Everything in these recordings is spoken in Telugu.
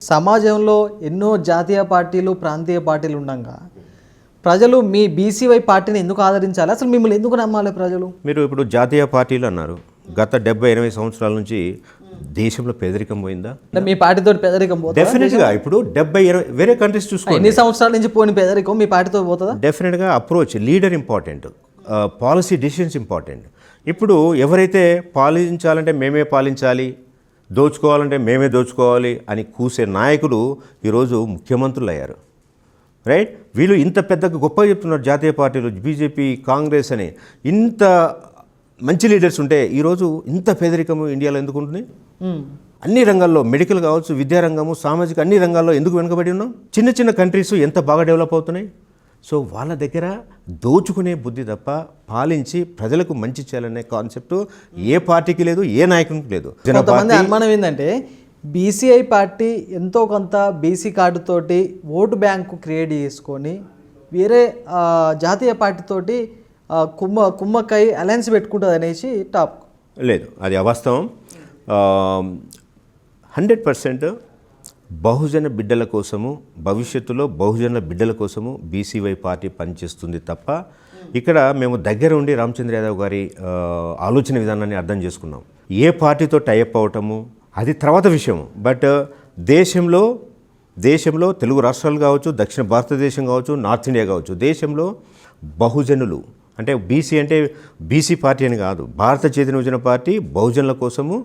సమాజంలో ఎన్నో జాతీయ పార్టీలు ప్రాంతీయ పార్టీలు ఉండగా ప్రజలు మీ బీసీవై పార్టీని ఎందుకు ఆదరించాలి? అసలు మిమ్మల్ని ఎందుకు నమ్మాలి ప్రజలు? మీరు ఇప్పుడు జాతీయ పార్టీలు అన్నారు. గత 70-80 సంవత్సరాల నుంచి దేశంలో పేదరికం పోయిందా? మీ పార్టీతో పేదరికం పోతుందా? డెఫినెట్గా. ఇప్పుడు 70-80 వేరే కంట్రీస్ చూసుకోండి, ఎన్ని సంవత్సరాల నుంచి పోయిన పేదరికం మీ పార్టీతో పోతుందా? డెఫినెట్గా approach leader important, policy decisions important. ఇప్పుడు ఎవరైతే పాలించాలంటే మేమే పాలించాలి, దోచుకోవాలంటే మేమే దోచుకోవాలి అని కూసే నాయకులు ఈరోజు ముఖ్యమంత్రులు అయ్యారు. రైట్? వీళ్ళు ఇంత పెద్ద గొప్పగా చెప్తున్నారు జాతీయ పార్టీలు, బీజేపీ, కాంగ్రెస్ అని. ఇంత మంచి లీడర్స్ ఉంటే ఈరోజు ఇంత పేదరికము ఇండియాలో ఎందుకు ఉంటుంది? అన్ని రంగాల్లో, మెడికల్ కావచ్చు, విద్యారంగము, సామాజిక అన్ని రంగాల్లో ఎందుకు వెనుకబడి ఉన్నాం? చిన్న చిన్న కంట్రీస్ ఎంత బాగా డెవలప్ అవుతున్నాయి. సో వాళ్ళ దగ్గర దోచుకునే బుద్ధి తప్ప పాలించి ప్రజలకు మంచి చేయాలనే కాన్సెప్ట్ ఏ పార్టీకి లేదు, ఏ నాయకునికి లేదు. కొంతమంది అనుమానం ఏంటంటే బీసీఐ పార్టీ ఎంతో కొంత బీసీ కార్డుతోటి ఓటు బ్యాంకు క్రియేట్ చేసుకొని వేరే జాతీయ పార్టీతోటి కుమ్మక్కై అలయన్స్ పెట్టుకుంటుంది అనేసి టాప్. లేదు, అది అవాస్తవం. 100% బహుజన బిడ్డల కోసము, భవిష్యత్తులో బహుజనుల బిడ్డల కోసము బీసీవై పార్టీ పనిచేస్తుంది తప్ప ఇక్కడ మేము దగ్గర ఉండి రామచంద్ర యాదవ్ గారి ఆలోచన విధానాన్ని అర్థం చేసుకున్నాం. ఏ పార్టీతో టైఅప్ అవటము అది తర్వాత విషయం. బట్ దేశంలో తెలుగు రాష్ట్రాలు కావచ్చు, దక్షిణ భారతదేశం కావచ్చు, నార్త్ ఇండియా కావచ్చు, దేశంలో బహుజనులు అంటే బీసీ అంటే బీసీ పార్టీ అని కాదు, భారత చైతన్య యువజన పార్టీ బహుజనుల కోసము,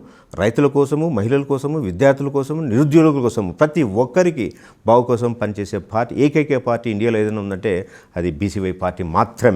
రైతుల కోసము, మహిళల కోసము, విద్యార్థుల కోసము, నిరుద్యోగుల కోసము, ప్రతి ఒక్కరికి బాగు కోసం పనిచేసే పార్టీ, ఏకైక పార్టీ ఇండియాలో ఏదైనా ఉందంటే అది బీసీవై పార్టీ మాత్రమే.